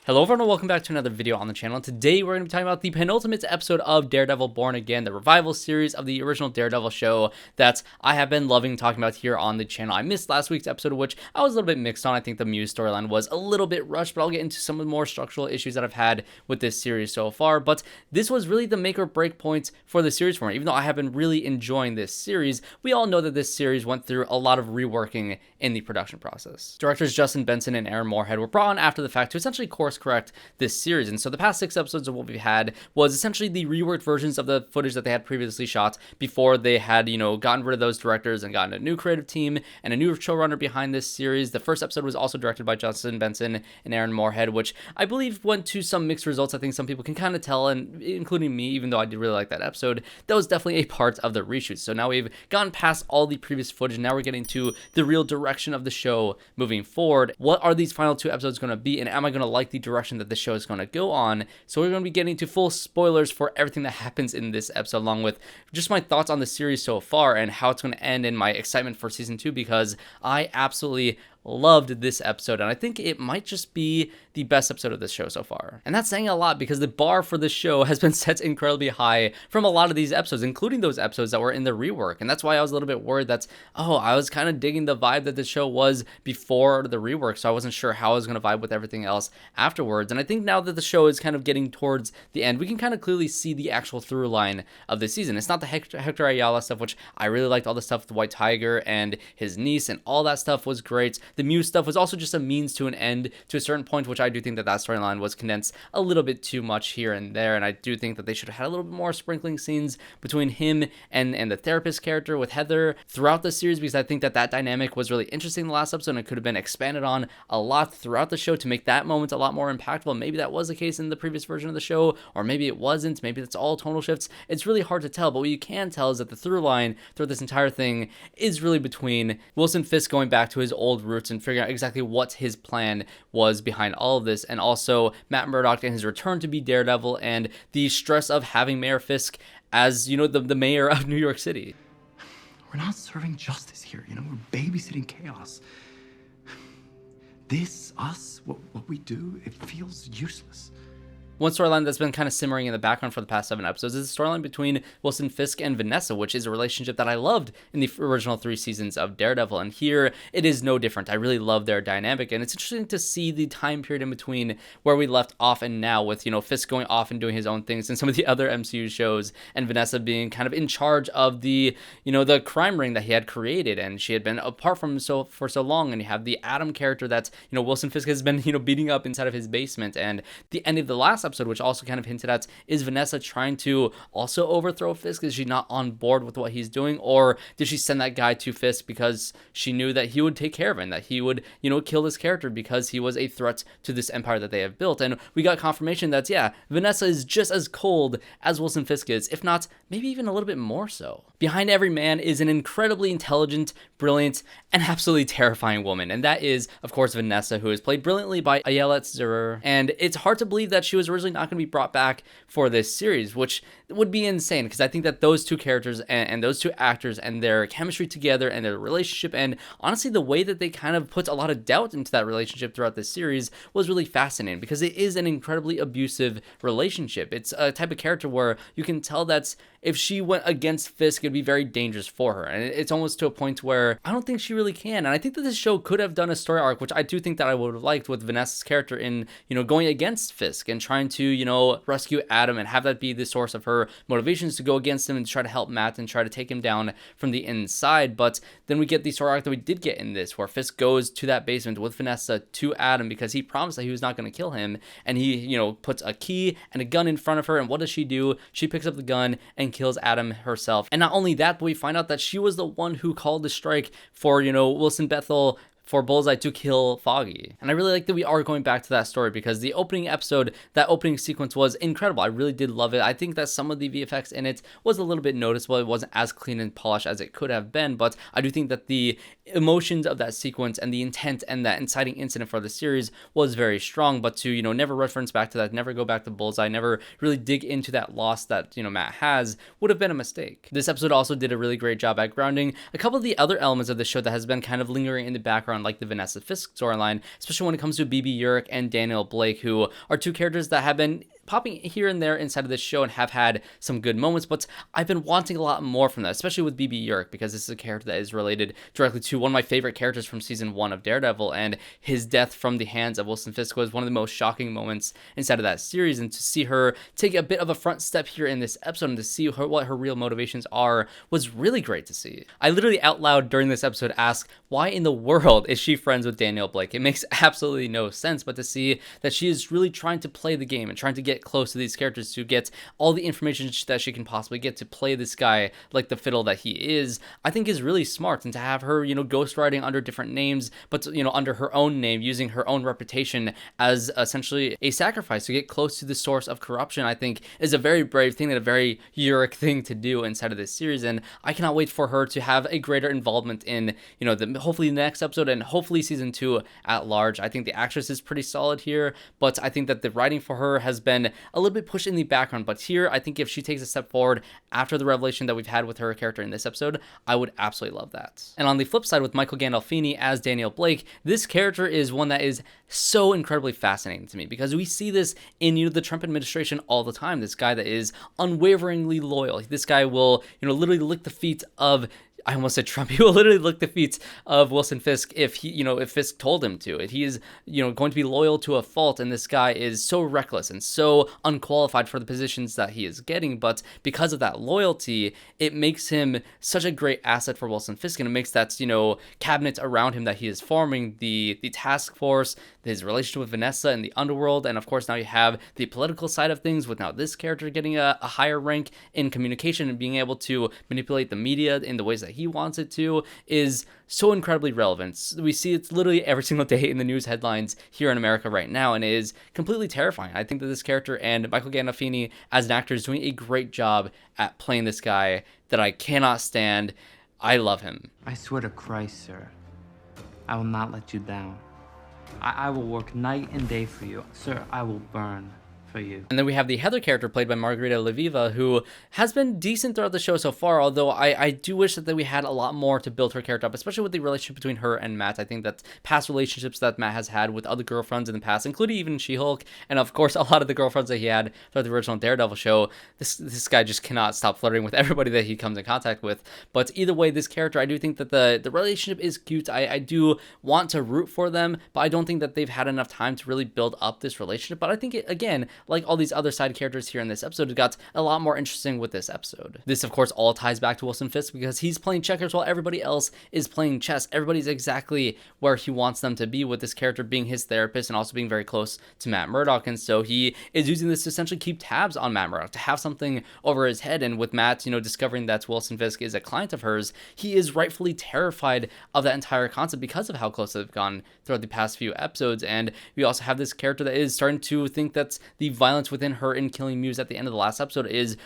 Hello everyone and welcome back to another video on the channel. Today we're going to be talking about the penultimate episode of Daredevil Born Again, the revival series of the original Daredevil show that I have been loving talking about here on the channel. I missed last week's episode, which I was a little bit mixed on. I think the Muse storyline was a little bit rushed, but I'll get into some of the more structural issues that I've had with this series so far. But this was really the make or break point for the series for me. Even though I have been really enjoying this series, we all know that this series went through a lot of reworking in the production process. Directors Justin Benson and Aaron Moorhead were brought on after the fact to essentially course correct this series. And so the past 6 episodes of what we've had was essentially the reworked versions of the footage that they had previously shot before they had, gotten rid of those directors and gotten a new creative team and a new showrunner behind this series. The first episode was also directed by Justin Benson and Aaron Moorhead, which I believe went to some mixed results. I think some people can kind of tell, and including me, even though I did really like that episode, that was definitely a part of the reshoot. So now we've gotten past all the previous footage, and now we're getting to the real direction of the show moving forward. What are these final 2 episodes going to be, and am I going to like the direction that the show is going to go on? So we're going to be getting to full spoilers for everything that happens in this episode, along with just my thoughts on the series so far and how it's going to end and my excitement for season 2, because I absolutely loved this episode, and I think it might just be the best episode of this show so far. And that's saying a lot, because the bar for this show has been set incredibly high from a lot of these episodes, including those episodes that were in the rework. And that's why I was a little bit worried that, I was kind of digging the vibe that the show was before the rework, so I wasn't sure how I was going to vibe with everything else afterwards. And I think now that the show is kind of getting towards the end, we can kind of clearly see the actual through line of the season. It's not the Hector Ayala stuff, which I really liked. All the stuff with the White Tiger and his niece and all that stuff was great. The Muse stuff was also just a means to an end to a certain point, which I do think that storyline was condensed a little bit too much here and there, and I do think that they should have had a little bit more sprinkling scenes between him and the therapist character with Heather throughout the series, because I think that dynamic was really interesting in the last episode, and it could have been expanded on a lot throughout the show to make that moment a lot more impactful. Maybe that was the case in the previous version of the show, or maybe it wasn't. Maybe that's all tonal shifts. It's really hard to tell, but what you can tell is that the through line throughout this entire thing is really between Wilson Fisk going back to his old roots and figuring out exactly what his plan was behind all of this, and also Matt Murdock and his return to be Daredevil and the stress of having Mayor Fisk as, the mayor of New York City. We're not serving justice here, we're babysitting chaos. What we do, it feels useless. One storyline that's been kind of simmering in the background for the past 7 episodes is the storyline between Wilson Fisk and VANESSA, which is a relationship that I loved in the original 3 seasons of Daredevil, and here it is no different. I really love their dynamic, and it's interesting to see the time period in between where we left off and now, with, Fisk going off and doing his own things in some of the other MCU shows, and VANESSA being kind of in charge of the, the crime ring that he had created, and she had been apart from him for so long, and you have the Adam character that, Wilson Fisk has been, beating up inside of his basement, and the end of the last episode, which also kind of hinted at, is VANESSA trying to also overthrow Fisk? Is she not on board with what he's doing, or did she send that guy to Fisk because she knew that he would take care of him, that he would, kill this character because he was a threat to this empire that they have built? And we got confirmation that, VANESSA is just as cold as Wilson Fisk is, if not maybe even a little bit more so. Behind every man is an incredibly intelligent, brilliant, and absolutely terrifying woman, and that is, of course, VANESSA, who is played brilliantly by Ayelet Zurer. And it's hard to believe that she was originally not going to be brought back for this series, which would be insane, because I think that those 2 characters and those 2 actors and their chemistry together and their relationship, and honestly the way that they kind of put a lot of doubt into that relationship throughout this series, was really fascinating, because it is an incredibly abusive relationship. It's a type of character where you can tell that if she went against Fisk, it'd be very dangerous for her, and it's almost to a point where I don't think she really can. And I think that this show could have done a story arc, which I do think that I would have liked, with VANESSA's character in, going against Fisk and trying to, rescue Adam, and have that be the source of her motivations to go against him and try to help Matt and try to take him down from the inside. But then we get the story arc that we did get in this, where Fisk goes to that basement with VANESSA to Adam because he promised that he was not going to kill him, and he, puts a key and a gun in front of her, and what does she do? She picks up the gun and kills Adam herself. And not only that, but we find out that she was the one who called the strike for, Wilson Bethel for Bullseye to kill Foggy. And I really like that we are going back to that story, because the opening episode, that opening sequence, was incredible. I really did love it. I think that some of the VFX in it was a little bit noticeable. It wasn't as clean and polished as it could have been, but I do think that the emotions of that sequence and the intent and that inciting incident for the series was very strong. But to, never reference back to that, never go back to Bullseye, never really dig into that loss that, Matt has, would have been a mistake. This episode also did a really great job at grounding a couple of the other elements of the show that has been kind of lingering in the background background like the VANESSA FISK storyline, especially when it comes to BB URICH and Daniel Blake, who are two characters that have been popping here and there inside of this show and have had some good moments, but I've been wanting a lot more from that, especially with BB URICH, because this is a character that is related directly to one of my favorite characters from season 1 of Daredevil, and his death from the hands of Wilson Fisk was one of the most shocking moments inside of that series, and to see her take a bit of a front step here in this episode and to see what her real motivations are was really great to see. I literally out loud during this episode asked, why in the world is she friends with Daniel Blake? It makes absolutely no sense, but to see that she is really trying to play the game and trying to get close to these characters to get all the information that she can possibly get to play this guy like the fiddle that he is, I think is really smart. And to have her, ghostwriting under different names, but, under her own name, using her own reputation as essentially a sacrifice to get close to the source of corruption, I think is a very brave thing and a very URICH thing to do inside of this series. And I cannot wait for her to have a greater involvement in, hopefully the next episode and hopefully season 2 at large. I think the actress is pretty solid here, but I think that the writing for her has been a little bit pushed in the background. But here, I think if she takes a step forward after the revelation that we've had with her character in this episode, I would absolutely love that. And on the flip side, with Michael Gandolfini as Daniel Blake, this character is one that is so incredibly fascinating to me, because we see this in the Trump administration all the time. This guy that is unwaveringly loyal. This guy will literally lick the feet of, I almost said Trump. He will literally lick the feet of Wilson Fisk if he, if Fisk told him to. He is, going to be loyal to a fault, and this guy is so reckless and so unqualified for the positions that he is getting. But because of that loyalty, it makes him such a great asset for Wilson Fisk, and it makes that, cabinet around him that he is forming, the task force, his relationship with VANESSA and the underworld, and of course now you have the political side of things with now this character getting a higher rank in communication and being able to manipulate the media in the ways that he wants it to, is so incredibly relevant. We see it's literally every single day in the news headlines here in America right now, and it is completely terrifying. I think that this character and Michael Gandolfini as an actor is doing a great job at playing this guy that I cannot stand. I love him. I swear to Christ, sir, I will not let you down. I will work night and day for you. Sir, I will burn for you. And then we have the Heather character played by Margarita Levieva, who has been decent throughout the show so far, although I do wish that we had a lot more to build her character up, especially with the relationship between her and Matt. I think that past relationships that Matt has had with other girlfriends in the past, including even She-Hulk, and of course a lot of the girlfriends that he had throughout the original Daredevil show, this guy just cannot stop flirting with everybody that he comes in contact with. But either way, this character, I do think that the relationship is cute. I do want to root for them, but I don't think that they've had enough time to really build up this relationship. But I think it, again, like all these other side characters here in this episode, it got a lot more interesting with this episode. This, of course, all ties back to Wilson Fisk, because he's playing checkers while everybody else is playing chess. Everybody's exactly where he wants them to be, with this character being his therapist and also being very close to Matt Murdock. And so he is using this to essentially keep tabs on Matt Murdock, to have something over his head. And with Matt, discovering that Wilson Fisk is a client of hers, he is rightfully terrified of that entire concept because of how close they've gone throughout the past few episodes. And we also have this character that is starting to think that the violence within her in killing Muse at the end of the last episode is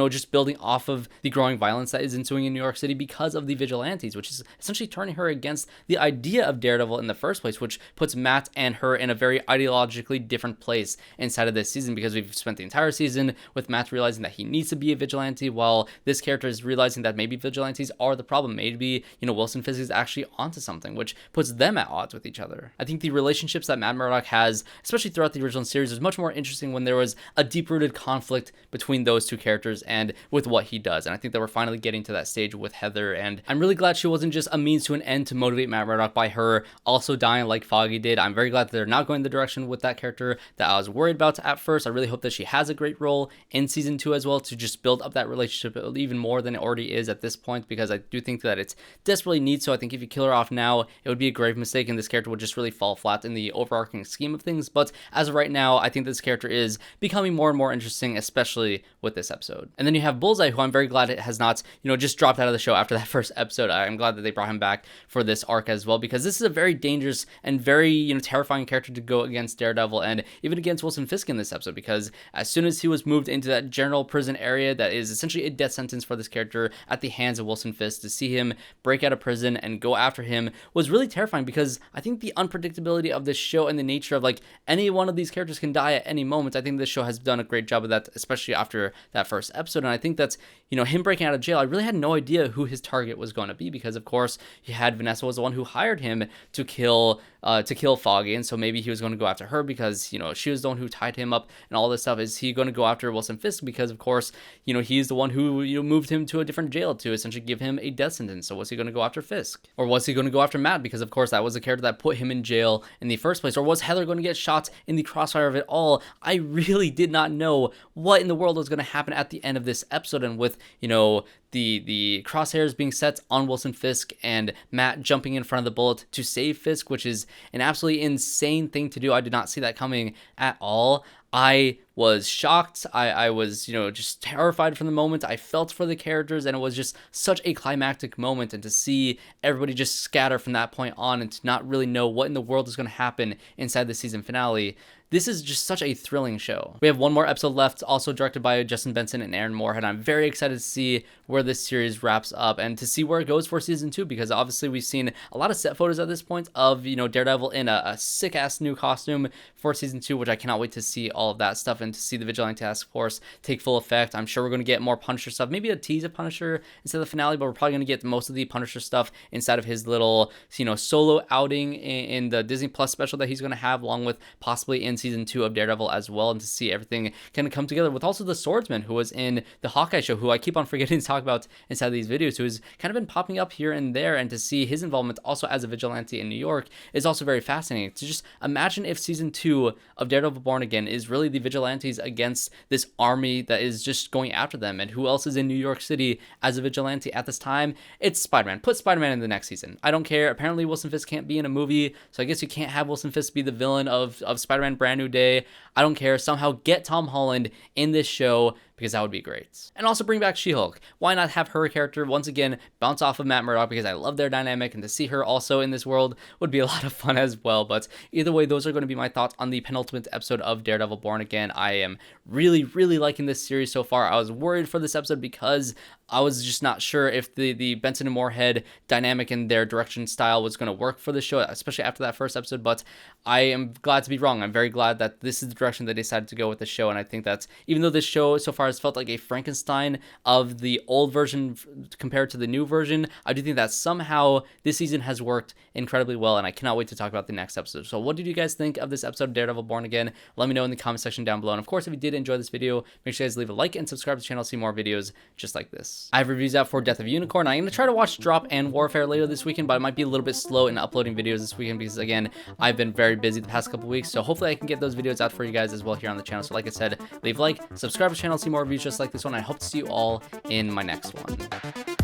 just building off of the growing violence that is ensuing in New York City because of the vigilantes, which is essentially turning her against the idea of Daredevil in the first place, which puts Matt and her in a very ideologically different place inside of this season, because we've spent the entire season with Matt realizing that he needs to be a vigilante, while this character is realizing that maybe vigilantes are the problem. Maybe, Wilson Fisk is actually onto something, which puts them at odds with each other. I think the relationships that Matt Murdock has, especially throughout the original series, was much more interesting when there was a deep-rooted conflict between those two characters and with what he does. And I think that we're finally getting to that stage with Heather, and I'm really glad she wasn't just a means to an end to motivate Matt Murdock by her also dying like Foggy did. I'm very glad that they're not going the direction with that character that I was worried about at first. I really hope that she has a great role in season 2 as well, to just build up that relationship even more than it already is at this point, because I do think that it's desperately needs. So I think if you kill her off now, it would be a grave mistake, and this character would just really fall flat in the overarching scheme of things. But as of right now, I think this character is becoming more and more interesting, especially with this episode. And then you have Bullseye, who I'm very glad it has not, just dropped out of the show after that first episode. I'm glad that they brought him back for this arc as well, because this is a very dangerous and very, terrifying character to go against Daredevil and even against Wilson Fisk in this episode, because as soon as he was moved into that general prison area that is essentially a death sentence for this character at the hands of Wilson Fisk, to see him break out of prison and go after him was really terrifying, because I think the unpredictability of this show and the nature of any one of these characters can die at any moment, I think this show has done a great job of that, especially after that first first episode. And I think that's, you know, him breaking out of jail, I really had no idea who his target was going to be, because of course he had VANESSA was the one who hired him to kill Foggy, and so maybe he was going to go after her because, you know, she was the one who tied him up and all this stuff. Is he going to go after Wilson Fisk because, of course, you know, he's the one who, you know, moved him to a different jail to essentially give him a death sentence? So was he going to go after Fisk, or was he going to go after Matt, because of course that was the character that put him in jail in the first place? Or was Heather going to get shot in the crossfire of it all? I really did not know what in the world was going to happen at the end of this episode. And with, you know, the crosshairs being set on Wilson Fisk and Matt jumping in front of the bullet to save Fisk, which is an absolutely insane thing to do. I did not see that coming at all. I was shocked. I was, you know, just terrified from the moment. I felt for the characters, and it was just such a climactic moment. And to see everybody just scatter from that point on and to not really know what in the world is going to happen inside the season finale, this is just such a thrilling show. We have one more episode left, also directed by Justin Benson and Aaron Moorhead. I'm very excited to see where this series wraps up and to see where it goes for season 2, because obviously we've seen a lot of set photos at this point of, you know, Daredevil in a sick-ass new costume for season 2, which I cannot wait to see all of that stuff and to see the Vigilante Task Force take full effect. I'm sure we're going to get more Punisher stuff, maybe a tease of Punisher instead of the finale, but we're probably going to get most of the Punisher stuff inside of his little, you know, solo outing in the Disney Plus special that he's going to have, along with possibly in season 2 of Daredevil as well, and to see everything kind of come together with also the Swordsman who was in the Hawkeye show, who I keep on forgetting to talk about inside these videos, who has kind of been popping up here and there, and to see his involvement also as a vigilante in New York is also very fascinating. To just imagine if season 2 of Daredevil Born Again is really the vigilantes against this army that is just going after them, and who else is in New York City as a vigilante at this time? It's Spider-Man. Put Spider-Man in the next season. I don't care. Apparently Wilson Fisk can't be in a movie, so I guess you can't have Wilson Fisk be the villain of Spider-Man Brand New Day. I don't care. Somehow get Tom Holland in this show, because that would be great. And also bring back She-Hulk. Why not have her character once again bounce off of Matt Murdock, because I love their dynamic, and to see her also in this world would be a lot of fun as well. But either way, those are going to be my thoughts on the penultimate episode of Daredevil Born Again. I am really, really liking this series so far. I was worried for this episode because I was just not sure if the Benson and Moorhead dynamic and their direction style was going to work for the show, especially after that first episode, but I am glad to be wrong. I'm very glad that this is the direction they decided to go with the show, and I think that even though this show so far has felt like a Frankenstein of the old version compared to the new version, I do think that somehow this season has worked incredibly well, and I cannot wait to talk about the next episode. So what did you guys think of this episode of Daredevil Born Again? Let me know in the comment section down below, and of course, if you did enjoy this video, make sure you guys leave a like and subscribe to the channel to see more videos just like this. I have reviews out for Death of a Unicorn. I'm going to try to watch Drop and Warfare later this weekend, but I might be a little bit slow in uploading videos this weekend because, again, I've been very busy the past couple weeks, so hopefully I can get those videos out for you guys as well here on the channel. So like I said, leave a like, subscribe to the channel, see more reviews just like this one. I hope to see you all in my next one.